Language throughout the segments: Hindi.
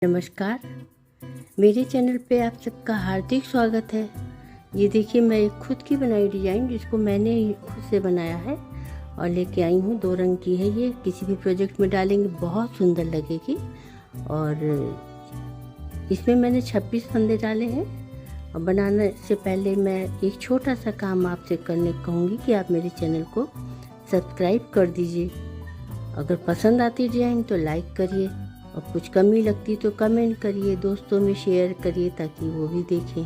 नमस्कार, मेरे चैनल पे आप सबका हार्दिक स्वागत है। ये देखिए, मैं एक खुद की बनाई डिज़ाइन जिसको मैंने खुद से बनाया है और लेके आई हूँ। 2 रंग की है। ये किसी भी प्रोजेक्ट में डालेंगे बहुत सुंदर लगेगी। और इसमें मैंने 26 फंदे डाले हैं। और बनाने से पहले मैं एक छोटा सा काम आपसे करने कहूँगी कि आप मेरे चैनल को सब्सक्राइब कर दीजिए। अगर पसंद आती डिज़ाइन तो लाइक करिए और कुछ कमी लगती तो कमेंट करिए, दोस्तों में शेयर करिए ताकि वो भी देखें।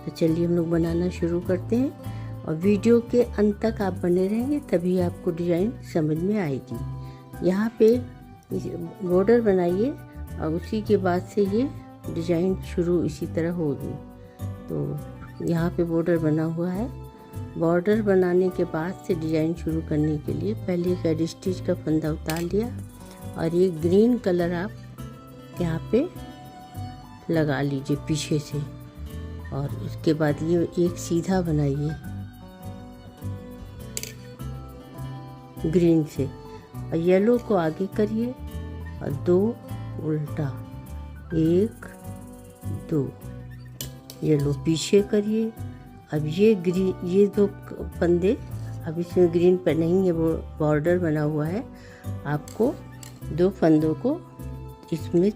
तो चलिए हम लोग बनाना शुरू करते हैं और वीडियो के अंत तक आप बने रहेंगे, तभी आपको डिज़ाइन समझ में आएगी। यहाँ पे बॉर्डर बनाइए और उसी के बाद से ये डिज़ाइन शुरू इसी तरह होगी। तो यहाँ पे बॉर्डर बना हुआ है। बॉर्डर बनाने के बाद से डिज़ाइन शुरू करने के लिए पहले एक एड स्टिच का फंदा उतार लिया और ये ग्रीन कलर आप यहाँ पे लगा लीजिए पीछे से। और उसके बाद ये एक सीधा बनाइए ग्रीन से और येलो को आगे करिए और 2 उल्टा, 1 2, येलो पीछे करिए। अब ये ग्रीन, ये 2 फंदे अब इसमें ग्रीन पर नहीं है, वो बॉर्डर बना हुआ है। आपको 2 फंदों को इसमें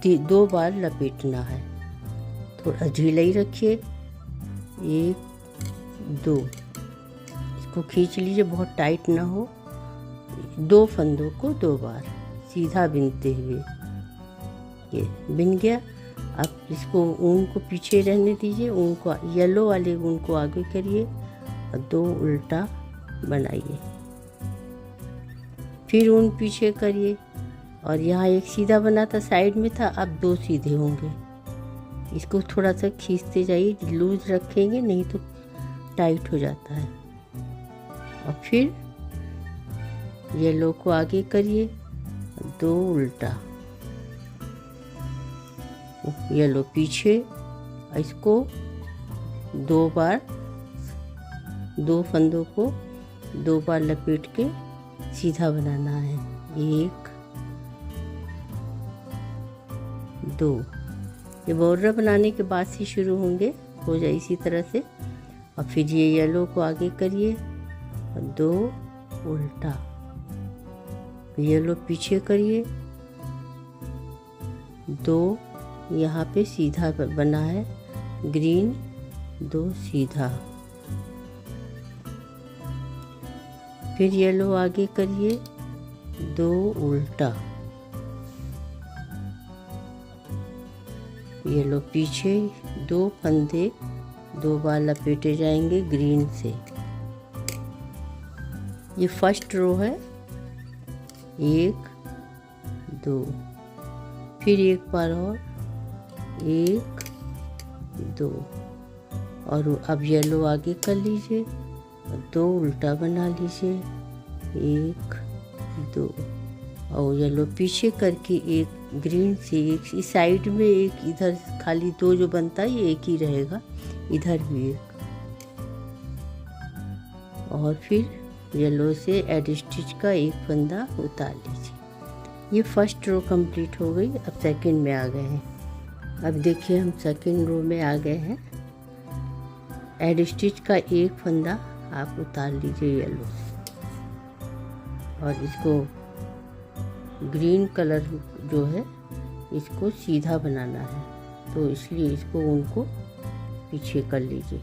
2 बार लपेटना है। थोड़ा ढीला ही रखिए। 1 2, इसको खींच लीजिए, बहुत टाइट ना हो। 2 फंदों को 2 बार सीधा बिनते हुए ये बिन गया। अब इसको ऊन को पीछे रहने दीजिए, ऊन को येलो वाले ऊन को आगे करिए और 2 उल्टा बनाइए। फिर ऊन पीछे करिए और यहाँ एक सीधा बना था, साइड में था, अब 2 सीधे होंगे। इसको थोड़ा सा खींचते जाइए, लूज रखेंगे नहीं तो टाइट हो जाता है। और फिर येलो को आगे करिए, 2 उल्टा, येलो पीछे। इसको 2 बार, 2 फंदों को 2 बार लपेट के सीधा बनाना है। 1 2, ये बॉर्डर बनाने के बाद से शुरू होंगे, हो जाए इसी तरह से। और फिर ये येलो को आगे करिए और 2 उल्टा, येलो पीछे करिए, 2 यहाँ पे सीधा बना है ग्रीन, 2 सीधा। फिर येलो आगे करिए, 2 उल्टा, येलो पीछे, 2 फंदे 2 बार लपेटे जाएंगे ग्रीन से। ये फर्स्ट रो है। 1 2, फिर एक बार और 1 2, और अब येलो आगे कर लीजिए और 2 उल्टा बना लीजिए, 1 2, और येलो पीछे करके एक ग्रीन से एक इस साइड में, एक इधर, खाली 2 जो बनता है ये एक ही रहेगा, इधर भी एक। और फिर येलो से एड स्टिच का एक फंदा उतार लीजिए। ये फर्स्ट रो कंप्लीट हो गई। अब सेकंड में आ गए हैं। अब देखिए हम सेकंड रो में आ गए हैं। एड स्टिच का एक फंदा आप उतार लीजिए येलो से और इसको ग्रीन कलर जो है इसको सीधा बनाना है, तो इसलिए इसको उनको पीछे कर लीजिए।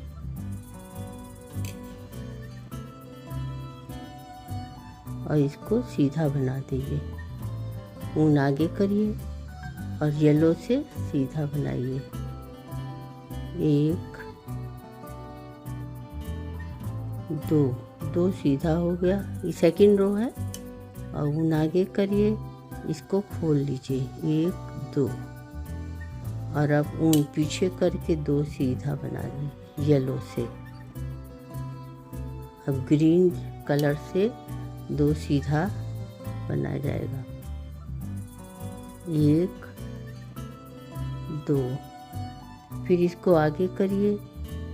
और इसको सीधा बना दीजिए, ऊन आगे करिए और येलो से सीधा बनाइए। 1 2, 2 सीधा हो गया। ये सेकंड रो है। और ऊन आगे करिए, इसको खोल लीजिए, 1 2, और अब ऊन पीछे करके 2 सीधा बना लीजिए येलो से। अब ग्रीन कलर से 2 सीधा बना जाएगा, 1 2, फिर इसको आगे करिए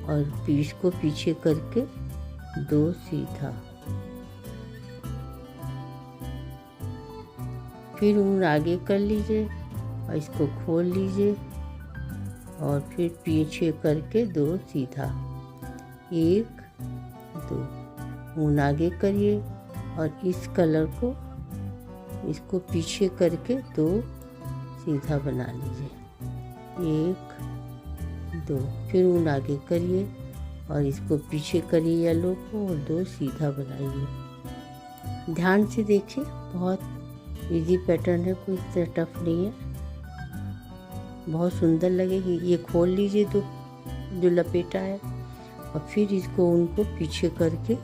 और फिर इसको पीछे करके 2 सीधा, फिर ऊन आगे कर लीजिए और इसको खोल लीजिए और फिर पीछे करके 2 सीधा, 1 2 ऊन आगे करिए और इस कलर को इसको पीछे करके 2 सीधा बना लीजिए, 1 2 फिर ऊन आगे करिए और इसको पीछे करिए येलो को और 2 सीधा बनाइए। ध्यान से देखिए, बहुत इजी पैटर्न है, कोई इतना टफ नहीं है, बहुत सुंदर लगेगी। ये खोल लीजिए जो लपेटा है और फिर इसको उनको पीछे करके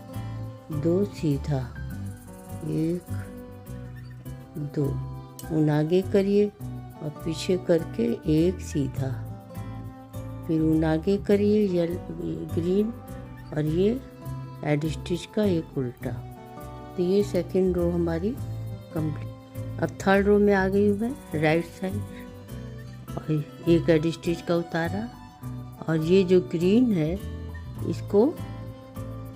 2 सीधा, 1 2 ऊन आगे करिए और पीछे करके 1 सीधा, फिर ऊन आगे करिए ग्रीन और ये एड स्टिच का एक उल्टा। तो ये सेकंड रो हमारी कंप्लीट। अब थर्ड रो में आ गई हूँ मैं राइट साइड और एक एड स्टिच का उतारा और ये जो ग्रीन है इसको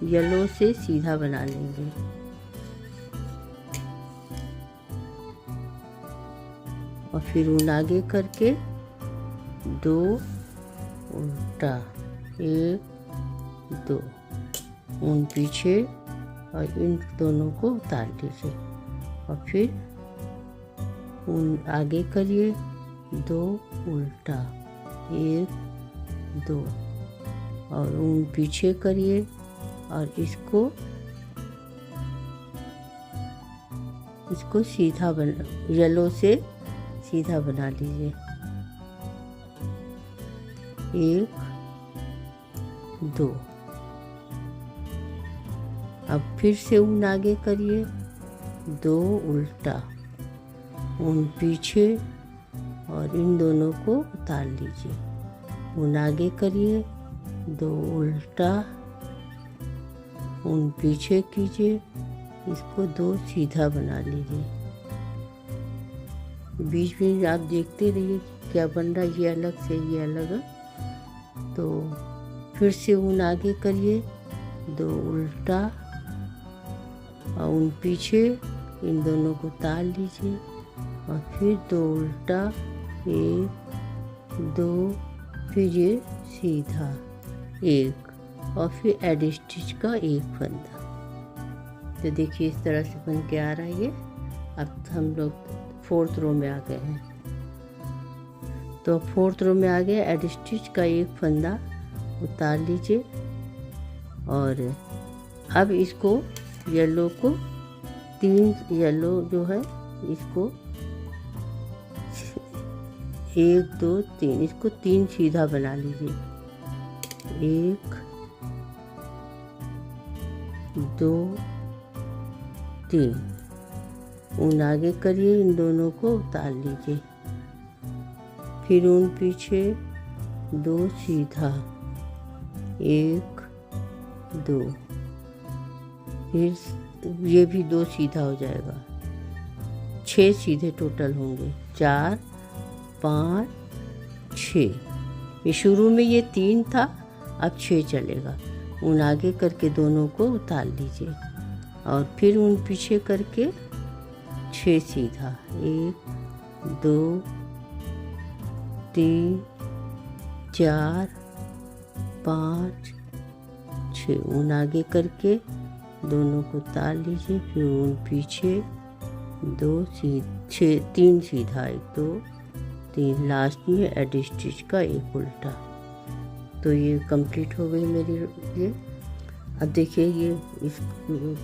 येलो से सीधा बना लेंगे। और फिर ऊन आगे करके 2 उल्टा, 1 2 ऊन पीछे और इन दोनों को उतार लीजिए और फिर ऊन आगे करिए 2 उल्टा, 1 2 और ऊन पीछे करिए और इसको सीधा बना, येलो से सीधा बना लीजिए, 1 2। अब फिर से ऊन आगे करिए 2 उल्टा, ऊन पीछे और इन दोनों को उतार लीजिए, ऊन आगे करिए 2 उल्टा, ऊन पीछे कीजिए, इसको 2 सीधा बना लीजिए। बीच में आप देखते रहिए क्या बन रहा है, ये अलग से ये अलग है। तो फिर से ऊन आगे करिए 2 उल्टा और ऊन पीछे, इन दोनों को उतार लीजिए और फिर 2 उल्टा, 1 2 फिर ये सीधा 1 और फिर एड स्टिच का एक फंदा। तो देखिए इस तरह से बन के आ रहा है ये। अब हम लोग फोर्थ रो में आ गए हैं। तो फोर्थ रो में आ गया, एड स्टिच का एक फंदा उतार लीजिए और अब इसको येलो को 3 येलो जो है इसको 1 2 3 इसको 3 सीधा बना लीजिए, 1 2 3 ऊन आगे करिए, इन दोनों को उतार लीजिए, फिर ऊन पीछे 2 सीधा, 1 2 फिर ये भी 2 सीधा हो जाएगा, 6 सीधे टोटल होंगे, 4 5 6। ये शुरू में ये 3 था, अब 6 चलेगा। ऊन आगे करके दोनों को उतार लीजिए और फिर ऊन पीछे करके 6 सीधा, 1 2 3 4 5 6 ऊन आगे करके दोनों को उतार लीजिए, फिर ऊन पीछे 3 सीधा, 1 2 3 लास्ट में एड स्टिच का एक उल्टा। तो ये कंप्लीट हो गई मेरी ये। अब देखिए ये इस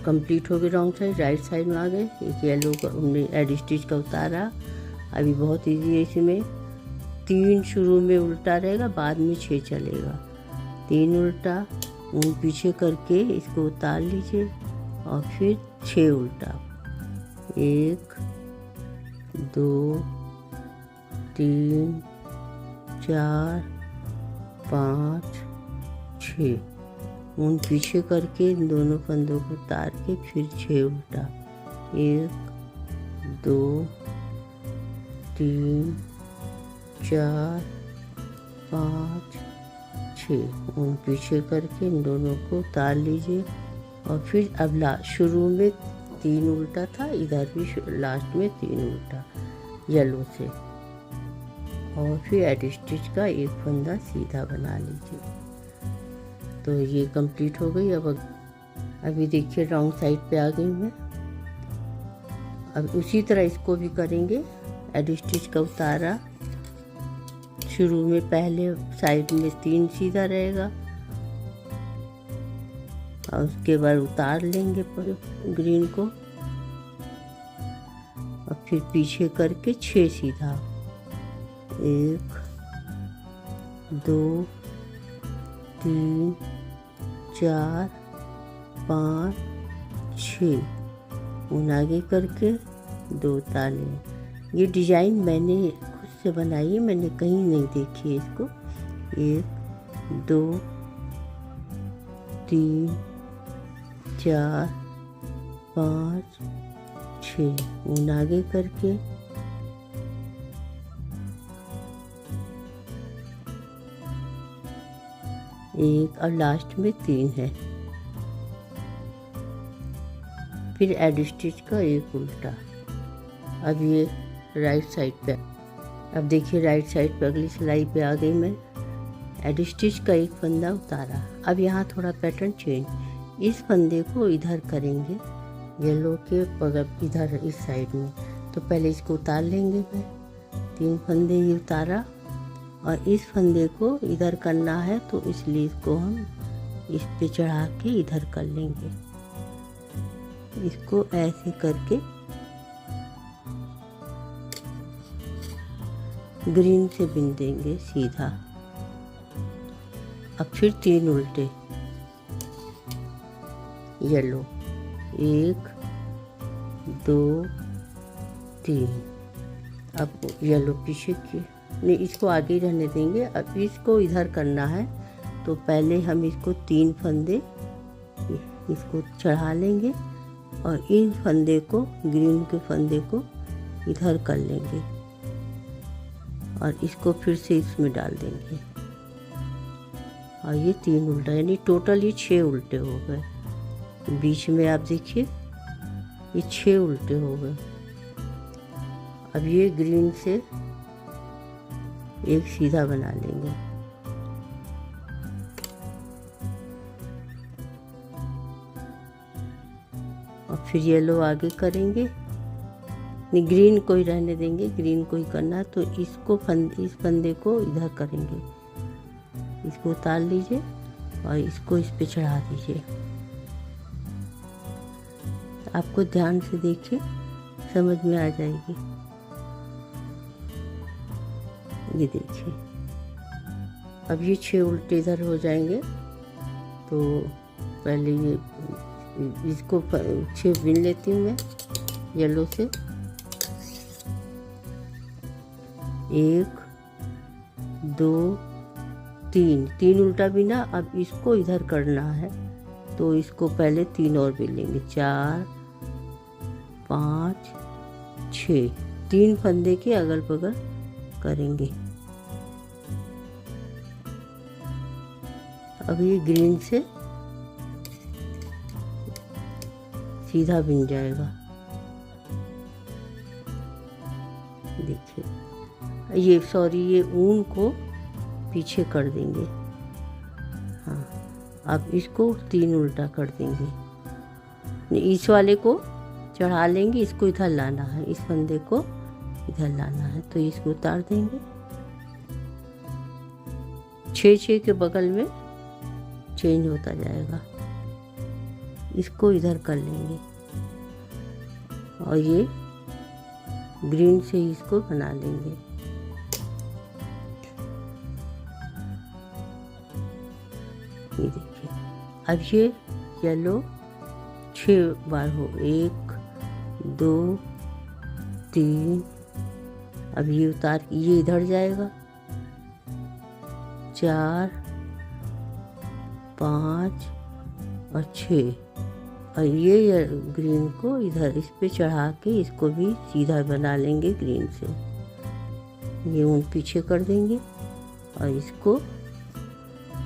कंप्लीट हो गई रॉन्ग साइड, राइट साइड में आ गए। एक येलो का हमने एड स्टिच का उतारा। अभी बहुत इजी है, इसमें 3 शुरू में उल्टा रहेगा, बाद में 6 चलेगा। 3 उल्टा, ऊन पीछे करके इसको उतार लीजिए और फिर 6 उल्टा, 1 2 3 4 5 6 ऊन पीछे करके इन दोनों फंदों को उतार के फिर 6 उल्टा, 1 2 3 4 5 6 ऊन पीछे करके इन दोनों को उतार लीजिए और फिर अब शुरू में 3 उल्टा था, इधर भी लास्ट में 3 उल्टा येलो से। और फिर एड स्टिच का एक फंदा सीधा बना लीजिए। तो ये कंप्लीट हो गई। अब अभी देखिए रॉन्ग साइड पे आ गई मैं। अब उसी तरह इसको भी करेंगे। एड स्टिच का उतारा, शुरू में पहले साइड में 3 सीधा रहेगा और उसके बाद उतार लेंगे ग्रीन को और फिर पीछे करके 6 सीधा, 1 2 3 4 5 6 उन आगे करके 2 ताले। ये डिजाइन मैंने खुद से बनाई है, मैंने कहीं नहीं देखी है इसको। 1 2 3 4 5 6 उन आगे करके 1 और लास्ट में 3 है। फिर एड स्टिच का एक उल्टा। अब ये राइट साइड पे, अब देखिए राइट साइड पे अगली सिलाई पे आ गई मैं। एड स्टिच का एक फंदा उतारा। अब यहाँ थोड़ा पैटर्न चेंज, इस फंदे को इधर करेंगे, येलो के बगल इधर इस साइड में। तो पहले इसको उतार लेंगे मैं, 3 फंदे ये उतारा और इस फंदे को इधर करना है, तो इसलिए इसको हम इस पे चढ़ा के इधर कर लेंगे। इसको ऐसे करके ग्रीन से बिन देंगे सीधा। अब फिर 3 उल्टे येलो, 1 2 3। अब येलो पीछे की नहीं, इसको आगे रहने देंगे। अब इसको इधर करना है, तो पहले हम इसको 3 फंदे इसको चढ़ा लेंगे और इन फंदे को, ग्रीन के फंदे को इधर कर लेंगे और इसको फिर से इसमें डाल देंगे। और ये 3 उल्टा, यानी टोटल ये 6 उल्टे हो गए। बीच में आप देखिए ये 6 उल्टे हो गए। अब ये ग्रीन से एक सीधा बना लेंगे। और फिर येलो आगे करेंगे, नहीं ग्रीन को ही रहने देंगे, ग्रीन को ही करना। तो इसको इस फंदे को इधर करेंगे, इसको उतार लीजिए और इसको इस पे चढ़ा दीजिए। आपको ध्यान से देखिए, समझ में आ जाएगी। ये देखिए अब ये 6 उल्टे इधर हो जाएंगे। तो पहले ये इसको 6 बिन लेती हूँ मैं येलो से। 1 2 3 उल्टा बिना। अब इसको इधर करना है, तो इसको पहले 3 और बिन लेंगे, 4 5 6। 3 फंदे के अगल बगल करेंगे। अब ये ग्रीन से सीधा बिन जाएगा। देखिए ये ये ऊन को पीछे कर देंगे। हाँ, अब इसको 3 उल्टा कर देंगे। इस वाले को चढ़ा लेंगे, इसको इधर लाना है, इस फंदे को इधर लाना है, तो इसको उतार देंगे। 6 के बगल में चेंज होता जाएगा। इसको इधर कर लेंगे और ये ग्रीन से इसको बना लेंगे। ये देखिए अब ये येलो 6 बार हो, 1 2 3। अब ये उतार, ये इधर जाएगा, 4 5 और 6। और ये ग्रीन को इधर इस पे चढ़ा के इसको भी सीधा बना लेंगे ग्रीन से। ये ऊन पीछे कर देंगे और इसको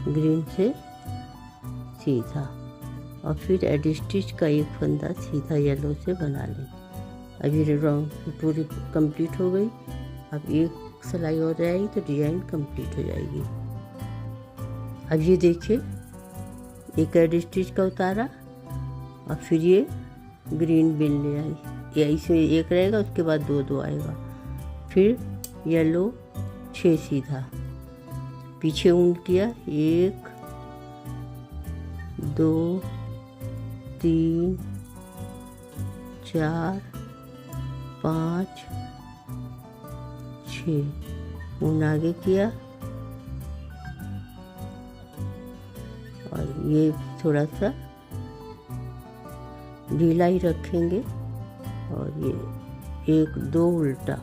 ग्रीन से सीधा, और फिर एड स्टिच का एक फंदा सीधा येलो से बना लेंगे। अब ये राउंड पूरी कंप्लीट हो गई। अब एक सिलाई और रहेगी तो डिजाइन कंप्लीट हो जाएगी। अब ये देखिए, एक एड स्टिच का उतारा और फिर ये ग्रीन बिन ले आई, या इसमें एक रहेगा उसके बाद दो दो आएगा, फिर येलो 6 सीधा, पीछे ऊन किया 1 2 3 4 5 6 ऊन आगे किया और ये थोड़ा सा ढीला ही रखेंगे और ये 1 2 उल्टा,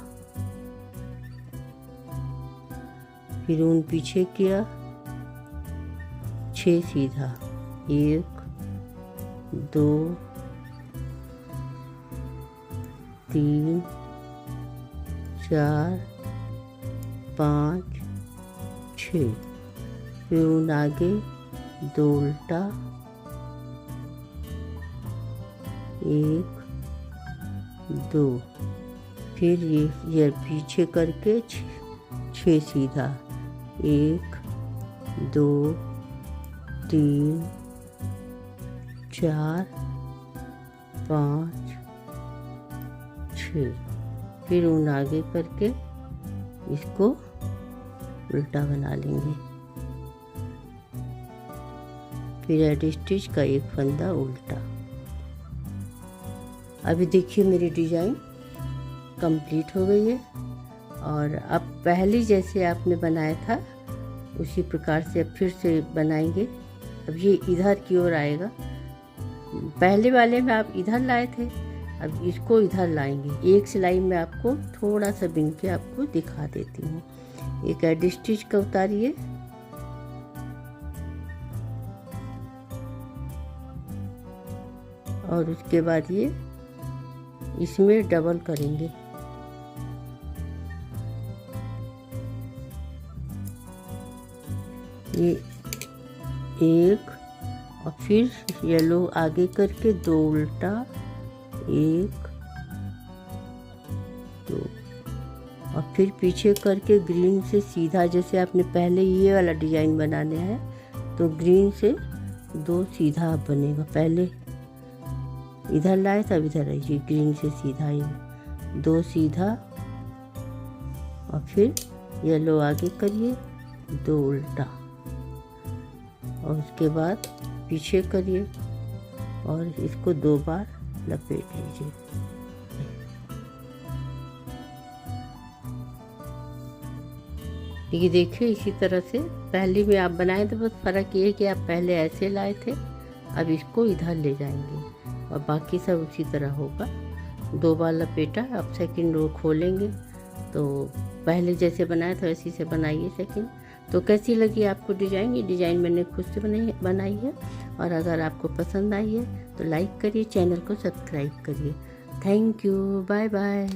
फिर ऊन पीछे किया 6 सीधा, 1 2 3 4 5 6, फिर ऊन आगे 2 उल्टा, 1 2, फिर ये पीछे करके 6 सीधा, 1 2 3 4 5 6, फिर ऊन आगे करके इसको उल्टा बना लेंगे, फिर एड स्टिच का एक फंदा उल्टा। अभी देखिए मेरी डिजाइन कंप्लीट हो गई है और अब पहले जैसे आपने बनाया था उसी प्रकार से अब फिर से बनाएंगे। अब ये इधर की ओर आएगा, पहले वाले में आप इधर लाए थे, अब इसको इधर लाएंगे। एक सिलाई में आपको थोड़ा सा बिन के आपको दिखा देती हूँ। एक एड स्टिच का उतारिए और उसके बाद ये इसमें डबल करेंगे, ये 1 और फिर येलो आगे करके 2 उल्टा, 1 2 और फिर पीछे करके ग्रीन से सीधा, जैसे आपने पहले ये वाला डिजाइन बनाना है तो ग्रीन से 2 सीधा बनेगा। पहले इधर लाए तब इधर आइए, ग्रीन से सीधा ही 2 सीधा और फिर येलो आगे करिए 2 उल्टा और उसके बाद पीछे करिए और इसको 2 बार लपेट लीजिए। ये देखिए इसी तरह से पहले में आप बनाए थे, बस फ़र्क ये है कि आप पहले ऐसे लाए थे, अब इसको इधर ले जाएंगे और बाकी सब उसी तरह होगा। 2 बार लपेटा, अब सेकंड रो खोलेंगे तो पहले जैसे बनाया था वैसे से बनाइए सेकंड। तो कैसी लगी आपको डिज़ाइन? ये डिज़ाइन मैंने खुद से बनाई है और अगर आपको पसंद आई है तो लाइक करिए, चैनल को सब्सक्राइब करिए। Thank you, bye bye.